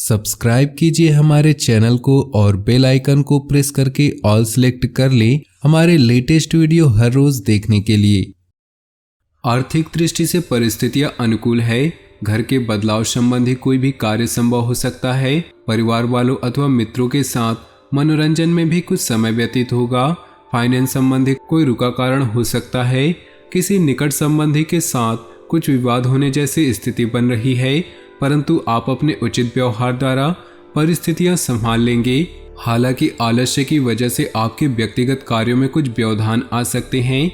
Subscribe कीजिए हमारे channel को और बेल आइकन को प्रेस करके ऑल सेलेक्ट कर लें हमारे लेटेस्ट वीडियो हर रोज देखने के लिए। आर्थिक दृष्टि से परिस्थितियां अनुकूल है। घर के बदलाव संबंधी कोई भी कार्य संभव हो सकता है। परिवार वालों अथवा मित्रों के साथ मनोरंजन में भी कुछ समय व्यतीत होगा। फाइनेंस संबंधी कोई रुका कारण हो सकता है। किसी निकट संबंधी के साथ कुछ विवाद होने जैसी स्थिति बन रही है, परंतु आप अपने उचित व्यवहार द्वारा परिस्थितियां संभाल लेंगे। हालांकि आलस्य की वजह से आपके व्यक्तिगत कार्यों में कुछ व्यवधान आ सकते हैं।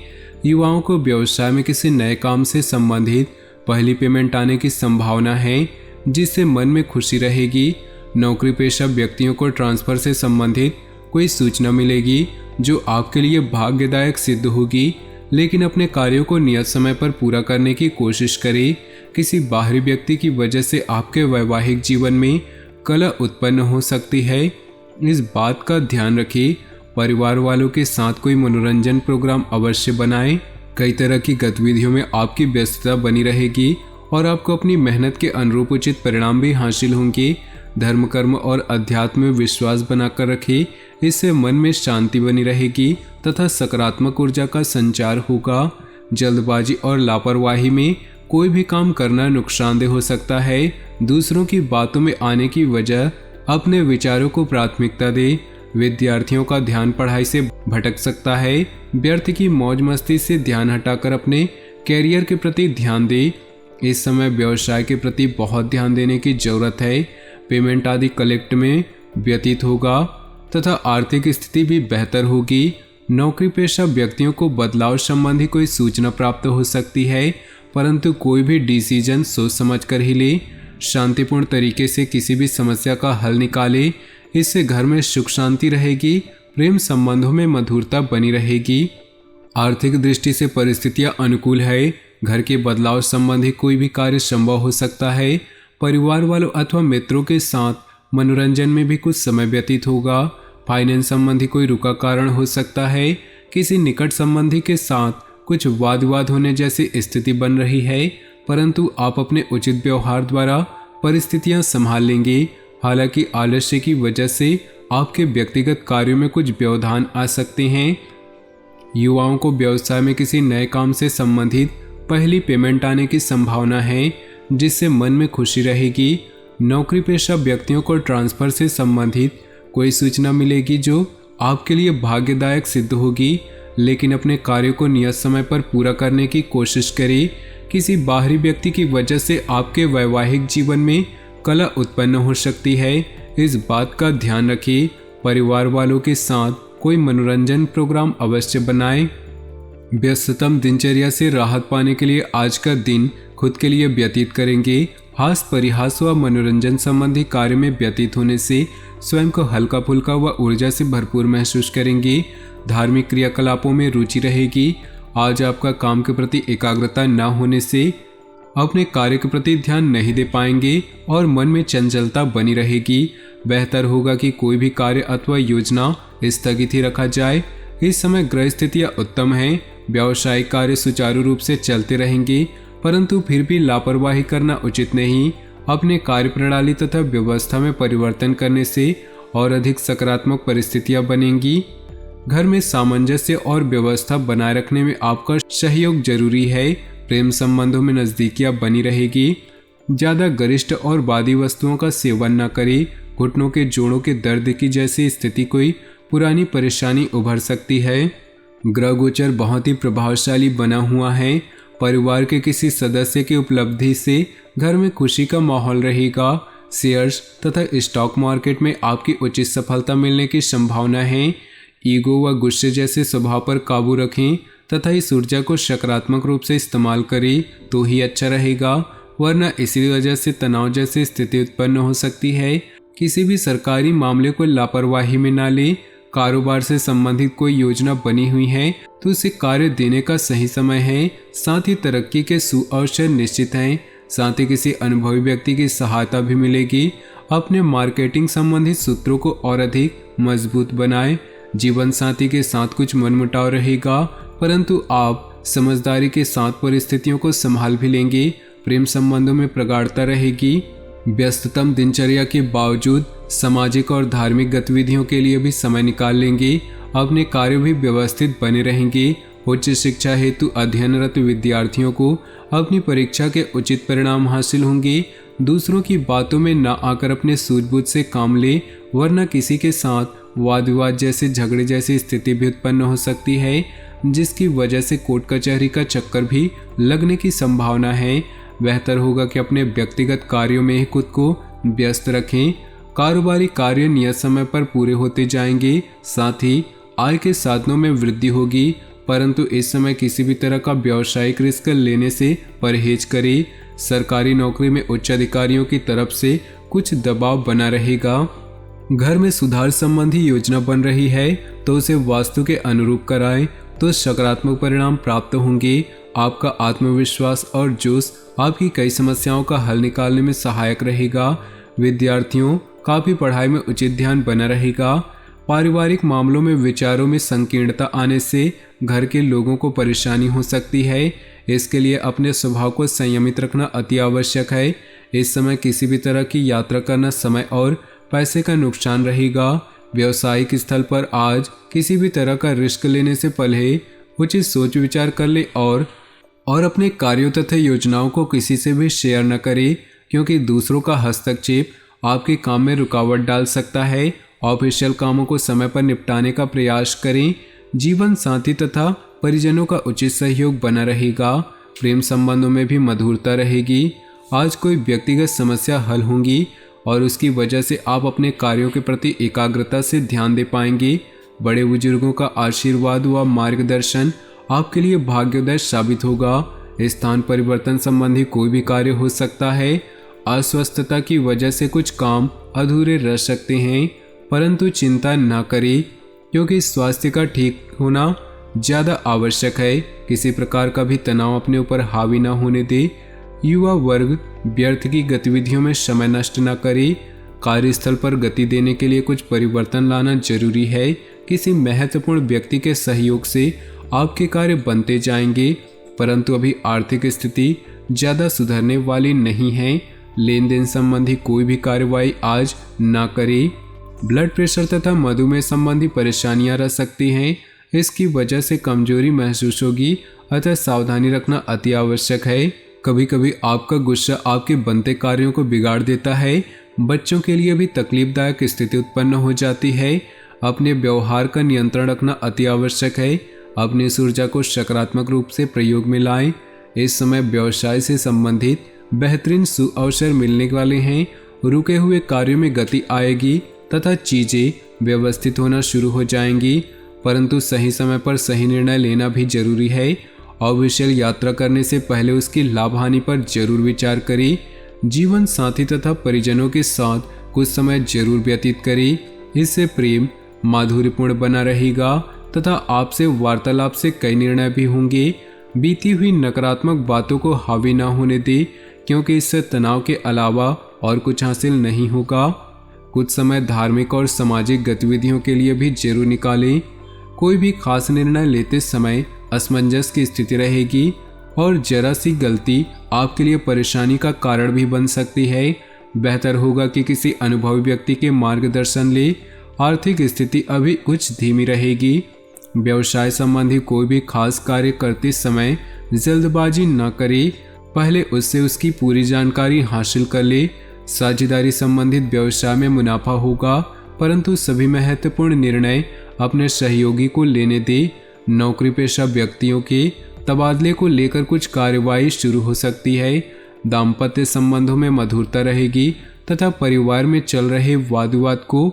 युवाओं को व्यवसाय में किसी नए काम से संबंधित पहली पेमेंट आने की संभावना है, जिससे मन में खुशी रहेगी। नौकरी पेशा व्यक्तियों को ट्रांसफर से संबंधित कोई सूचना मिलेगी जो आपके लिए भाग्यदायक सिद्ध होगी, लेकिन अपने कार्यों को नियत समय पर पूरा करने की कोशिश करें। किसी बाहरी व्यक्ति की वजह से आपके वैवाहिक जीवन में कलह उत्पन्न हो सकती है, इस बात का ध्यान रखें। परिवार वालों के साथ कोई मनोरंजन प्रोग्राम अवश्य बनाएं। कई तरह की गतिविधियों में आपकी व्यस्तता बनी रहेगी और आपको अपनी मेहनत के अनुरूप उचित परिणाम भी हासिल होंगे। धर्म कर्म और अध्यात्म में विश्वास बनाकर रखें, इससे मन में शांति बनी रहेगी तथा सकारात्मक ऊर्जा का संचार होगा। जल्दबाजी और लापरवाही में कोई भी काम करना नुकसानदेह हो सकता है। दूसरों की बातों में आने की वजह अपने विचारों को प्राथमिकता दे। विद्यार्थियों का ध्यान पढ़ाई से भटक सकता है। व्यर्थ की मौज मस्ती से ध्यान हटाकर अपने कैरियर के प्रति ध्यान दे। इस समय व्यवसाय के प्रति बहुत ध्यान देने की जरूरत है। पेमेंट आदि कलेक्ट में व्यतीत होगा तथा आर्थिक स्थिति भी बेहतर होगी। नौकरी पेशा व्यक्तियों को बदलाव संबंधी कोई सूचना प्राप्त हो सकती है, परंतु कोई भी डिसीजन सोच समझ कर ही ले। शांतिपूर्ण तरीके से किसी भी समस्या का हल निकाले, इससे घर में सुख शांति रहेगी। प्रेम संबंधों में मधुरता बनी रहेगी। आर्थिक दृष्टि से परिस्थितियां अनुकूल है। घर के बदलाव संबंधी कोई भी कार्य संभव हो सकता है। परिवार वालों अथवा मित्रों के साथ मनोरंजन में भी कुछ समय व्यतीत होगा। फाइनेंस संबंधी कोई रुका कारण हो सकता है। किसी निकट संबंधी के साथ कुछ वाद विवाद होने जैसी स्थिति बन रही है, परंतु आप अपने उचित व्यवहार द्वारा परिस्थितियां संभाल लेंगे। हालांकि आलस्य की वजह से आपके व्यक्तिगत कार्यों में कुछ व्यवधान आ सकते हैं। युवाओं को व्यवसाय में किसी नए काम से संबंधित पहली पेमेंट आने की संभावना है, जिससे मन में खुशी रहेगी। नौकरी पेशा व्यक्तियों को ट्रांसफर से संबंधित कोई सूचना मिलेगी जो आपके लिए भाग्यदायक सिद्ध होगी, लेकिन अपने कार्यों को नियत समय पर पूरा करने की कोशिश करें। किसी बाहरी व्यक्ति की वजह से आपके वैवाहिक जीवन में कलह उत्पन्न हो सकती है, इस बात का ध्यान रखें। परिवार वालों के साथ कोई मनोरंजन प्रोग्राम अवश्य बनाएं। व्यस्ततम दिनचर्या से राहत पाने के लिए आज का दिन खुद के लिए व्यतीत करेंगे। हास्य परिहास व मनोरंजन संबंधी कार्य में व्यतीत होने से स्वयं को हल्का फुल्का व ऊर्जा से भरपूर महसूस करेंगे। धार्मिक क्रियाकलापों में रुचि रहेगी। आज आपका काम के प्रति एकाग्रता न होने से अपने कार्य के प्रति ध्यान नहीं दे पाएंगे और मन में चंचलता बनी रहेगी। बेहतर होगा कि कोई भी कार्य अथवा योजना स्थगित ही रखा जाए। इस समय ग्रह स्थितियां उत्तम हैं। व्यावसायिक कार्य सुचारू रूप से चलते रहेंगे, परंतु फिर भी लापरवाही करना उचित नहीं। अपने कार्य प्रणाली तथा व्यवस्था में परिवर्तन करने से और अधिक सकारात्मक परिस्थितियां बनेंगी। घर में सामंजस्य और व्यवस्था बनाए रखने में आपका सहयोग जरूरी है। प्रेम संबंधों में नजदीकियां बनी रहेगी। ज्यादा गरिष्ठ और वादी वस्तुओं का सेवन न करें। घुटनों के जोड़ों के दर्द की जैसी स्थिति कोई पुरानी परेशानी उभर सकती है। ग्रह गोचर बहुत ही प्रभावशाली बना हुआ है। परिवार के किसी सदस्य की उपलब्धि से घर में खुशी का माहौल रहेगा। शेयर्स तथा स्टॉक मार्केट में आपकी उचित सफलता मिलने की संभावना है। ईगो व गुस्से जैसे स्वभाव पर काबू रखें तथा इस ऊर्जा को सकारात्मक रूप से इस्तेमाल करें तो ही अच्छा रहेगा, वरना इसी वजह से तनाव जैसी स्थिति उत्पन्न हो सकती है। किसी भी सरकारी मामले को लापरवाही में ना ले। कारोबार से संबंधित कोई योजना बनी हुई है तो उसे कार्य देने का सही समय है। साथ ही तरक्की के सुअवसर निश्चित हैं। साथ ही किसी अनुभवी व्यक्ति की सहायता भी मिलेगी। अपने मार्केटिंग संबंधित सूत्रों को और अधिक मजबूत बनाएं। जीवन साथी के साथ कुछ मनमुटाव रहेगा, परंतु आप समझदारी के साथ परिस्थितियों को संभाल भी लेंगे। प्रेम संबंधों में प्रगाढ़ता रहेगी। व्यस्ततम दिनचर्या के बावजूद सामाजिक और धार्मिक गतिविधियों के लिए भी समय निकाल लेंगे। अपने कार्य भी व्यवस्थित बने रहेंगे। उच्च शिक्षा हेतु अध्ययनरत विद्यार्थियों को अपनी परीक्षा के उचित परिणाम हासिल होंगे। दूसरों की बातों में न आकर अपने सूझबूझ से काम ले, वरना किसी के साथ वाद विवाद जैसे झगड़े जैसी स्थिति भी उत्पन्न हो सकती है, जिसकी वजह से कोर्ट कचहरी का चक्कर भी लगने की संभावना है। बेहतर होगा कि अपने व्यक्तिगत कार्यों में ही खुद को व्यस्त रखें। कारोबारी कार्य नियत समय पर पूरे होते जाएंगे। साथ ही आय के साधनों में वृद्धि होगी, परंतु इस समय किसी भी तरह का व्यावसायिक रिस्क लेने से परहेज करें। सरकारी नौकरी में उच्च अधिकारियों की तरफ से कुछ दबाव बना रहेगा। घर में सुधार संबंधी योजना बन रही है तो उसे वास्तु के अनुरूप कराएं तो सकारात्मक परिणाम प्राप्त होंगे। आपका आत्मविश्वास और जोश आपकी कई समस्याओं का हल निकालने में सहायक रहेगा। विद्यार्थियों का भी पढ़ाई में उचित ध्यान बना रहेगा। पारिवारिक मामलों में विचारों में संकीर्णता आने से घर के लोगों को परेशानी हो सकती है। इसके लिए अपने स्वभाव को संयमित रखना अति आवश्यक है। इस समय किसी भी तरह की यात्रा करना समय और पैसे का नुकसान रहेगा। व्यवसायिक स्थल पर आज किसी भी तरह का रिस्क लेने से पहले उचित सोच विचार कर ले और अपने कार्यों तथा योजनाओं को किसी से भी शेयर न करें, क्योंकि दूसरों का हस्तक्षेप आपके काम में रुकावट डाल सकता है। ऑफिशियल कामों को समय पर निपटाने का प्रयास करें। जीवन साथी तथा परिजनों का उचित सहयोग बना रहेगा। प्रेम संबंधों में भी मधुरता रहेगी। आज कोई व्यक्तिगत समस्या हल होंगी और उसकी वजह से आप अपने कार्यों के प्रति एकाग्रता से ध्यान दे पाएंगे। बड़े बुजुर्गों का आशीर्वाद व मार्गदर्शन आपके लिए भाग्योदय साबित होगा। स्थान परिवर्तन संबंधी कोई भी कार्य हो सकता है। अस्वस्थता की वजह से कुछ काम अधूरे रह सकते हैं, परंतु चिंता न करें, क्योंकि स्वास्थ्य का ठीक होना ज़्यादा आवश्यक है। किसी प्रकार का भी तनाव अपने ऊपर हावी न होने दे। युवा वर्ग व्यर्थ की गतिविधियों में समय नष्ट न करे। कार्यस्थल पर गति देने के लिए कुछ परिवर्तन लाना जरूरी है। किसी महत्वपूर्ण व्यक्ति के सहयोग से आपके कार्य बनते जाएंगे, परंतु अभी आर्थिक स्थिति ज़्यादा सुधरने वाली नहीं है। लेन देन संबंधी कोई भी कार्रवाई आज ना करें। ब्लड प्रेशर तथा मधुमेह संबंधी परेशानियां रह सकती हैं। इसकी वजह से कमजोरी महसूस होगी, अतः सावधानी रखना अति आवश्यक है। कभी कभी आपका गुस्सा आपके बनते कार्यों को बिगाड़ देता है। बच्चों के लिए भी तकलीफदायक स्थिति उत्पन्न हो जाती है। अपने व्यवहार का नियंत्रण रखना अति आवश्यक है। अपनी इस ऊर्जा को सकारात्मक रूप से प्रयोग में लाएं। इस समय व्यवसाय से संबंधित बेहतरीन सुअवसर मिलने वाले हैं। रुके हुए कार्यों में गति आएगी तथा चीजें व्यवस्थित होना शुरू हो जाएंगी, परंतु सही समय पर सही निर्णय लेना भी जरूरी है। ऑफिशियल यात्रा करने से पहले उसकी लाभ हानि पर जरूर विचार करें। जीवन साथी तथा परिजनों के साथ कुछ समय जरूर व्यतीत करें। इससे प्रेम माधुर्यपूर्ण बना रहेगा तथा आपसे वार्तालाप से कई निर्णय भी होंगे। बीती हुई नकारात्मक बातों को हावी ना होने दे, क्योंकि इससे तनाव के अलावा और कुछ हासिल नहीं होगा। कुछ समय धार्मिक और सामाजिक गतिविधियों के लिए भी जरूर निकालें। कोई भी खास निर्णय लेते समय असमंजस की स्थिति रहेगी और जरा सी गलती आपके लिए परेशानी का कारण भी बन सकती है। बेहतर होगा कि किसी अनुभवी व्यक्ति के मार्गदर्शन ले। आर्थिक स्थिति अभी कुछ धीमी रहेगी। व्यवसाय संबंधी कोई भी खास कार्य करते समय जल्दबाजी न करें, पहले उससे उसकी पूरी जानकारी हासिल कर ले। साझेदारी संबंधित व्यवसाय में मुनाफा होगा, परंतु सभी महत्वपूर्ण निर्णय अपने सहयोगी को लेने दे। नौकरी पेशा व्यक्तियों के तबादले को लेकर कुछ कार्यवाही शुरू हो सकती है। दाम्पत्य संबंधों में मधुरता रहेगी तथा परिवार में चल रहे वाद विवाद को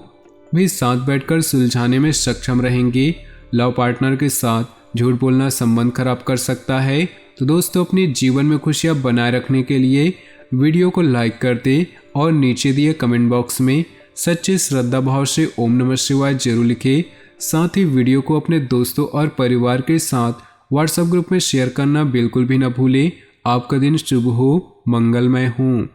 भी साथ बैठकर सुलझाने में सक्षम रहेंगे। लव पार्टनर के साथ झूठ बोलना संबंध खराब कर सकता है। तो दोस्तों, अपने जीवन में खुशियां बनाए रखने के लिए वीडियो को लाइक कर दे और नीचे दिए कमेंट बॉक्स में सच्चे श्रद्धा भाव से ओम नमः शिवाय जरूर लिखे। साथ ही वीडियो को अपने दोस्तों और परिवार के साथ व्हाट्सएप ग्रुप में शेयर करना बिल्कुल भी न भूलें। आपका दिन शुभ हो, मंगलमय हो।